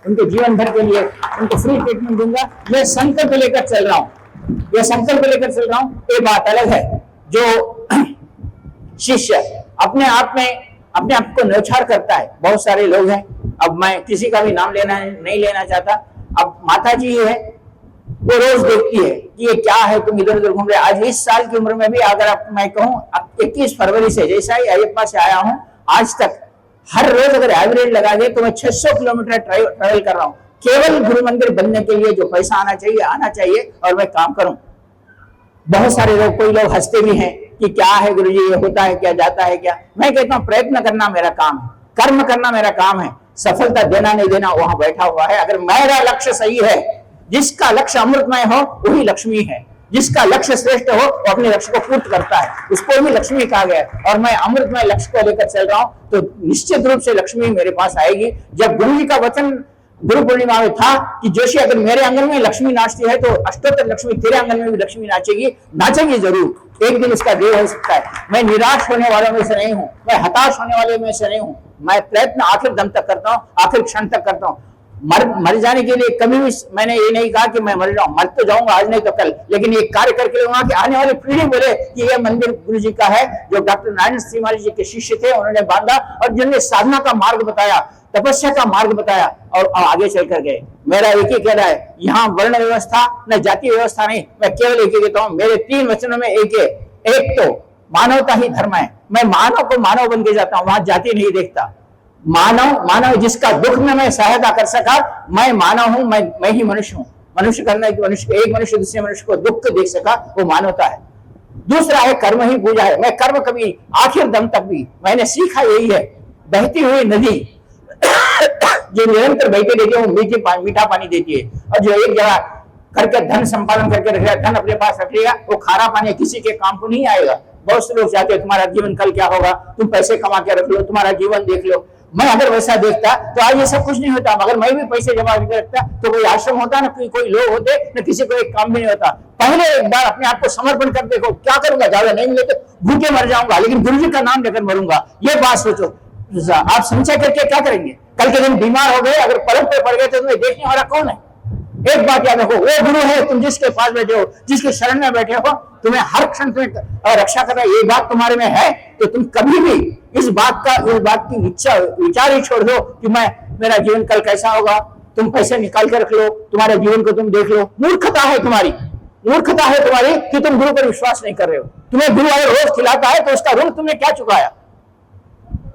उनके जीवन भर के लिए उनको फ्री ट्रीटमेंट दूंगा। मैं संकल्प लेकर चल रहा हूँ, यह संकल्प लेकर चल रहा हूँ। ये बात अलग है जो शिष्य अपने आप को न्यौछावर करता है। बहुत सारे लोग हैं, अब मैं किसी का भी नाम नहीं लेना चाहता। अब माता जी है, वो रोज देखती है कि ये क्या है, तुम इधर उधर घूम रहे। आज 20 साल की उम्र में भी अगर मैं कहूँ 21 फरवरी से जैसा ही अयप्पा से आया हूँ आज तक हर रोज अगर एवरेज लगा दे तो मैं 600 किलोमीटर ट्रेवल कर रहा हूँ, केवल गुरु मंदिर बनने के लिए। जो पैसा आना चाहिए और मैं काम करूं। बहुत सारे लोग, कोई लोग हंसते भी हैं कि क्या है गुरुजी, ये होता है क्या, जाता है क्या। मैं कहता हूं प्रयत्न करना मेरा काम है, कर्म करना मेरा काम है। सफलता देना नहीं देना वहां बैठा हुआ है। अगर मेरा लक्ष्य सही है, जिसका लक्ष्य अमृतमय हो वही लक्ष्मी है, जिसका लक्ष्य श्रेष्ठ हो वो अपने लक्ष्य को पूर्ण करता है, उसको भी लक्ष्मी कहा गया है। और मैं अमृतमय लक्ष्य को लेकर चल रहा हूं तो निश्चित रूप से लक्ष्मी मेरे पास आएगी। जब गुरु जी का वचन गुरु पूर्णिमा में था कि जोशी अगर मेरे आंगन में लक्ष्मी नाचती है तो अष्टोत्तर लक्ष्मी तेरे आंगन में भी लक्ष्मी नाचेगी जरूर। एक दिन इसका देव हो सकता है। मैं निराश होने वालों में से नहीं हूं, मैं हताश होने वाले में से नहीं हूं। मैं प्रयत्न आखिर दम तक करता हूं, आखिर क्षण तक करता हूं। मर जाने के लिए कभी भी मैंने ये नहीं कहा कि मैं मर जाऊं, मर तो जाऊंगा आज नहीं तो कल, लेकिन ये कार्य करके रहूंगा कि आने वाली पीढ़ी बोले कि यह मंदिर गुरु जी का है, जो डॉक्टर नारायण श्रीमाली जी के शिष्य थे उन्होंने बांधा और जिन्होंने साधना का मार्ग बताया, तपस्या का मार्ग बताया और आगे चल कर गए। मेरा एक ही कहना है, यहाँ वर्ण व्यवस्था न जाति व्यवस्था नहीं, मैं केवल एक ही कहता हूँ। मेरे 3 वचनों में एक तो मानवता ही धर्म है। मैं मानव को मानव बन के जाता हूँ, वहां जाति नहीं देखता। मानव जिसका दुख में मैं सहायता कर सका, मैं मानव हूं, मैं ही मनुष्य हूं। मनुष्य करना एक मनुष्य दूसरे मनुष्य को दुख देख सका, वो मानवता है। दूसरा है कर्म ही पूजा है। मैं कर्म कभी आखिर दम तक भी मैंने सीखा यही है, बहती हुई नदी जो निरंतर बहती रहती है वो मीठा पानी देती है, और जो एक जगह करके धन संपादन करके रखेगा, धन अपने पास रखेगा, वो खारा पानी किसी के काम को नहीं आएगा। बहुत से लोग चाहते हैं तुम्हारा जीवन कल क्या होगा, तुम पैसे कमा के रख लो, तुम्हारा जीवन देख लो। मैं अगर वैसा देखता तो आज ये सब कुछ नहीं होता। मगर मैं भी पैसे जमा करके रखता तो कोई आश्रम होता ना, कोई लोग होते न, किसी को एक काम भी नहीं होता। पहले एक बार अपने आप को समर्पण कर देखो, क्या करूंगा, ज्यादा नहीं मिले तो भूखे मर जाऊंगा, लेकिन गुरु जी का नाम लेकर मरूंगा। ये बात सोचो। आप संचय करके क्या करेंगे? कल के दिन बीमार हो गए, अगर पलंग पे पड़ गए तो तुम्हें देखने वाला कौन है? एक बात याद रखो, वो गुरु है तुम जिसके पास बैठे हो, जिसके शरण में बैठे हो, तुम्हें हर क्षण तुम्हें रक्षा करना, ये बात तुम्हारे में है तो तुम कभी भी इस बात की विचार ही छोड़ दो कि मेरा जीवन कल कैसा होगा। तुम पैसे निकाल के रख लो, तुम्हारे जीवन को तुम देख लो। मूर्खता है तुम्हारी कि तुम गुरु पर विश्वास नहीं कर रहे हो। तुम्हें गुरु अगर रोज खिलाता है तो उसका ऋण तुमने क्या चुकाया?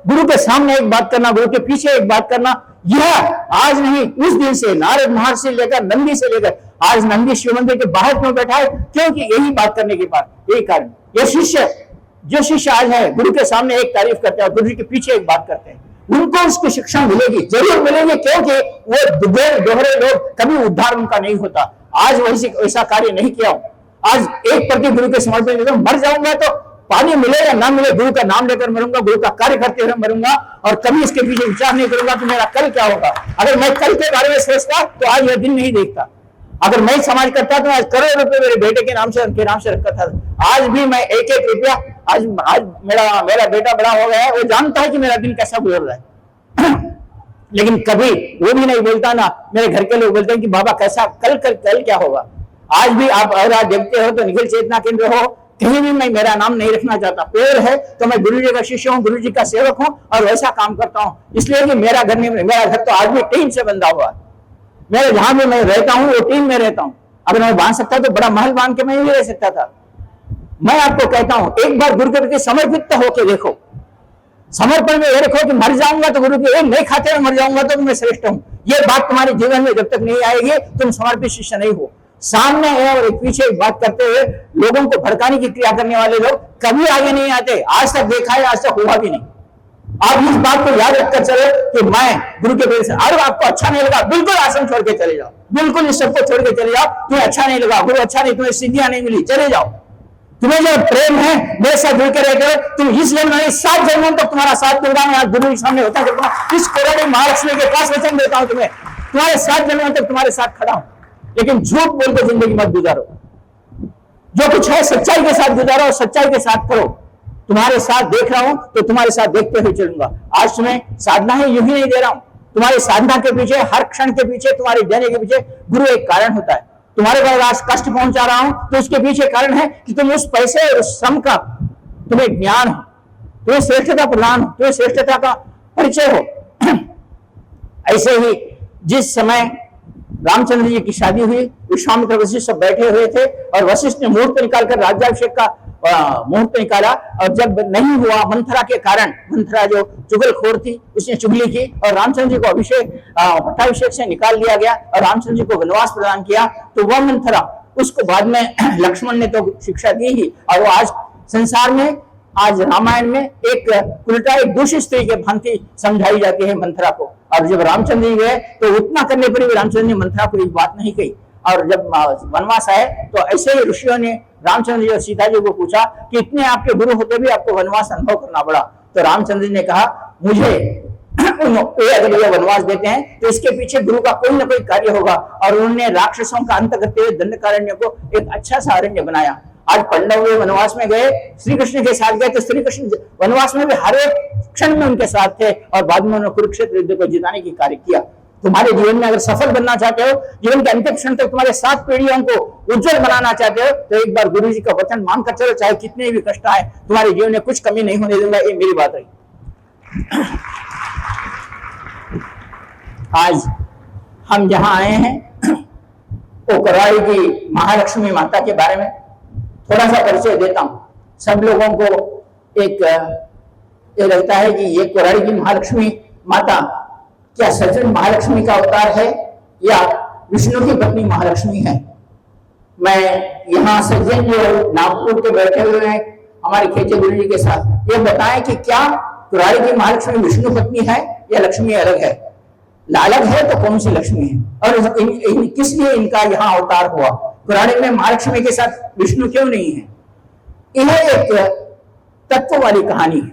गुरु के सामने एक बात करना, गुरु के पीछे एक बात करना, यह आज नहीं उस दिन से नारद महर्षि लेकर नंदी से लेकर आज नंदी शिव मंदिर के बाहर क्यों बैठा है? क्योंकि यही बात करने के बाद यही कारण। ये जो शिष्य आज है गुरु के सामने एक तारीफ करते हैं और गुरु जी के पीछे एक बात करते हैं, उनको उसकी शिक्षा मिलेगी, जरूर मिलेगी, क्योंकि वो दोहरे लोग, कभी उद्धार उनका नहीं होता। आज वैसा कार्य नहीं किया हूं। आज एक प्रति गुरु के समर्पण देता हूं। मर जाऊंगा तो पानी मिले या ना मिले, गुरु का नाम लेकर मरूंगा, गुरु का कार्य करते हुए मरूंगा, और कभी इसके पीछे विचार नहीं करूंगा कि मेरा कल क्या होगा। अगर मैं कल के बारे में सोचता तो आज यह दिन नहीं देखता। अगर मैं समाज करता तो आज करोड़ रुपए मेरे बेटे के नाम से रखा था। आज भी मैं एक रुपया, आज मेरा बेटा बड़ा हो गया है, वो जानता है कि मेरा दिन कैसा गुजर रहा है लेकिन कभी वो भी नहीं बोलता ना। मेरे घर के लोग बोलते हैं कि बाबा कैसा कल क्या होगा। आज भी आप अगर देखते हो तो निखिल चेतना केंद्र हो, कहीं भी मैं मेरा नाम नहीं रखना चाहता। पेड़ है तो मैं गुरु जी का शिष्य हूँ, गुरु जी का सेवक हूँ और वैसा काम करता हूँ। इसलिए कि मेरा घर तो आज भी टीन से बंधा हुआ है। मेरे जहां भी मैं रहता हूँ वो टीन में रहता हूँ। अगर मैं बांध सकता तो बड़ा महल बांध के मैं भी रह सकता था। मैं आपको कहता हूं एक बार गुरु के प्रति समर्पित होकर देखो। समर्पण में ये रखो कि मर जाऊंगा तो गुरु के नहीं खाते हुए मर जाऊंगा तो मैं श्रेष्ठ हूं। ये बात तुम्हारे जीवन में जब तक नहीं आएगी तुम समर्पित शिष्य नहीं हो। सामने है और पीछे एक बात करते हुए लोगों को भड़काने की क्रिया करने वाले लोग कभी आगे नहीं आते। आज तक देखा है, आज तक हुआ भी नहीं। आप इस बात को याद रखकर चलो कि मैं गुरु के प्रेम से, अगर आपको अच्छा नहीं लगा बिल्कुल आश्रम छोड़ के चले जाओ, बिल्कुल इस सबको छोड़ के चले जाओ। तुम्हें अच्छा नहीं लगा, गुरु अच्छा नहीं, तुम्हें सिद्धियां नहीं मिली, चले जाओ। तुम्हें जो प्रेम है मेरे साथ जुड़ के रहते हो, तुम इस जन्म में 7 जन्मों तक तुम्हारा साथ दूंगा। मैं आज गुरु के सामने होता करता हूं, इस कोरोना महालक्ष्मी के पास वचन देता हूं तुम्हें, तुम्हारे 7 जन्मों तक तुम्हारे साथ खड़ा हूं। लेकिन झूठ बोल के जिंदगी मत गुजारो। जो कुछ है सच्चाई के साथ गुजारो और सच्चाई के साथ करो। तुम्हारे साथ देख रहा हूं तो तुम्हारे साथ देखते हुए चलूंगा। आज तुम्हें साधना है यूं ही नहीं दे रहा हूं, तुम्हारी साधना के पीछे, हर क्षण के पीछे, तुम्हारे देने के पीछे गुरु एक कारण होता है। तुम्हारे पास आज कष्ट पहुंचा रहा हूं तो उसके पीछे कारण है कि तुम उस पैसे और उस श्रम का तुम्हें ज्ञान हो, तुम्हें श्रेष्ठता प्रदान हो, तुम्हें श्रेष्ठता का परिचय हो। ऐसे ही जिस समय रामचंद्र जी की शादी हुई, विश्वामित्र वशिष्ठ सब बैठे हुए थे और वशिष्ठ ने मुहूर्त निकालकर राज्याभिषेक का मुहूर्त निकाला, और जब नहीं हुआ मंथरा के कारण, मंथरा जो चुगलखोर थी उसने चुगली की और रामचंद्र जी को अभिषेक पट्टाभिषेक से निकाल दिया गया और रामचंद्र जी को वनवास प्रदान किया। तो वह मंथरा, उसको बाद में लक्ष्मण ने तो शिक्षा दी ही, और वो आज संसार में, आज रामायण में एक उल्टा, एक दूसरी स्त्री के भांति समझाई जाती है मंथरा को। और जब रामचंद्र जी गए तो उतना करने पर भी रामचंद्र ने मंथरा को एक बात नहीं कही। और जब वनवास आए तो ऐसे ही ऋषियों ने रामचंद्र जी और सीता जी को पूछा कि इतने आपके गुरु होते भी आपको वनवास अनुभव करना पड़ा। तो रामचंद्र जी ने कहा, मुझे अगर ये वनवास देते हैं तो इसके पीछे गुरु का कोई ना कोई कार्य होगा। और उन्होंने राक्षसों का अंत करते हुए दंडकारण्य को एक अच्छा सा अरण्य बनाया। आज पांडव वनवास में गए, श्री कृष्ण के साथ गए, तो श्री कृष्ण वनवास में भी हर एक क्षण में उनके साथ थे और बाद में उन्होंने कुरुक्षेत्र युद्ध को जिताने की कार्य किया। तुम्हारे जीवन में अगर सफल बनना चाहते हो, जीवन के अंतिम क्षण तक तुम्हारे 7 पीढ़ियों को उज्जवल बनाना चाहते हो, तो एक बार गुरु जी का वचन मानकर चलो, चाहे कितने भी कष्ट आए, तुम्हारे जीवन में कुछ कमी नहीं होने दूंगा। ये मेरी बात रही। आज हम जहां आए हैं वो कराड़ी की महालक्ष्मी माता के बारे में थोड़ा सा परिचय देता हूं। सब लोगों को एक ये लगता है कि ये कोराड़ी की महालक्ष्मी माता क्या सचमुच महालक्ष्मी का अवतार है या विष्णु की पत्नी महालक्ष्मी है। मैं यहाँ सज्जन जो नागपुर के बैठे हुए हैं हमारे खेचे गुरु जी के साथ, ये बताएं कि क्या कोराड़ी की महालक्ष्मी विष्णु पत्नी है या लक्ष्मी अलग है? अलग है तो कौन सी लक्ष्मी है, और किस लिए इनका यहाँ अवतार हुआ? कोराड़ी में महालक्ष्मी के साथ विष्णु क्यों नहीं है? यह एक तत्व वाली कहानी है,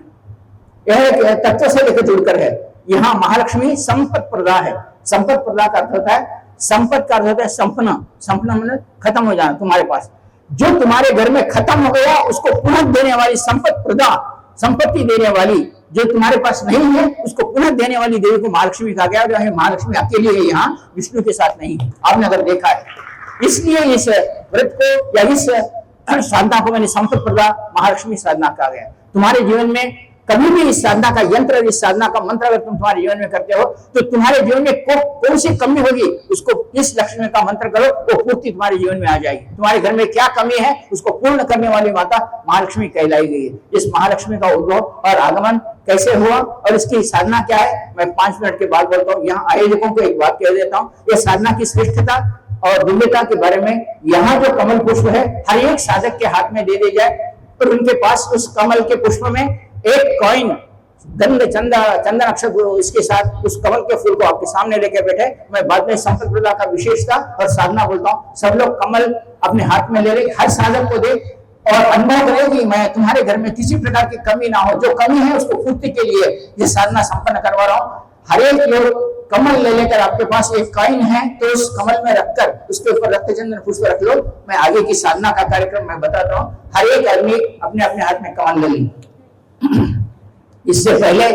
यह एक तत्व से लेकर जुड़कर है। यहाँ महालक्ष्मी संपत प्रदा है। संपत प्रदा का अर्थ होता है, संपत का अर्थ होता है संपन्न। संपन्न मतलब खत्म हो जाना तुम्हारे पास। जो तुम्हारे घर में खत्म हो गया उसको पुनः देने वाली संपत प्रदा, संपत्ति देने वाली, जो तुम्हारे पास नहीं है उसको पुनः देने वाली देवी को महालक्ष्मी कहा गया। और महालक्ष्मी अकेली है, यहाँ विष्णु के साथ नहीं है, आपने अगर देखा है। इसलिए इस व्रत को या इस साधना को मैंने संपत प्रदा महालक्ष्मी साधना कहा गया। तुम्हारे जीवन में कभी भी इस साधना का यंत्र, इस साधना का मंत्र अगर तुम तुम्हारे जीवन में करते हो तो तुम्हारे जीवन में कौन सी कमी होगी, उसको इस लक्ष्मी का मंत्र करो, वो पूर्ति तुम्हारे जीवन में आ जाएगी। तुम्हारे घर में क्या कमी है उसको पूर्ण करने वाली माता महालक्ष्मी कहलाई गई है। इस महालक्ष्मी का उद्भव और आगमन कैसे हुआ और इसकी साधना क्या है, मैं 5 मिनट के बाद बोलता हूँ। यहाँ आयोजकों को एक बात कह देता हूँ, यह साधना की श्रेष्ठता और दिव्यता के बारे में, यहाँ जो कमल पुष्प है हर एक साधक के हाथ में दे दी जाए और उनके पास उस कमल के पुष्प में एक कॉइन, गंध, चंदन अक्षर इसके साथ उस कमल के फूल को आपके सामने लेके बैठे। मैं बाद में संपत प्रदा का विशेषता और साधना बोलता हूँ। सब लोग कमल अपने हाथ में ले रहे, हर साधक को दे और अनुभव करे कि मैं तुम्हारे घर में किसी प्रकार की कमी ना हो। जो कमी है उसको पूर्ति के लिए ये साधना संपन्न करवा रहा हूँ। हर एक लोग कमल ले लेकर, आपके पास एक कॉइन है तो उस कमल में रखकर उसके ऊपर रक्त चंदन पुष्प रख लो। मैं आगे की साधना का कार्यक्रम मैं बताता हूँ। हर एक आदमी अपने अपने हाथ में कमल ले लें। इससे पहले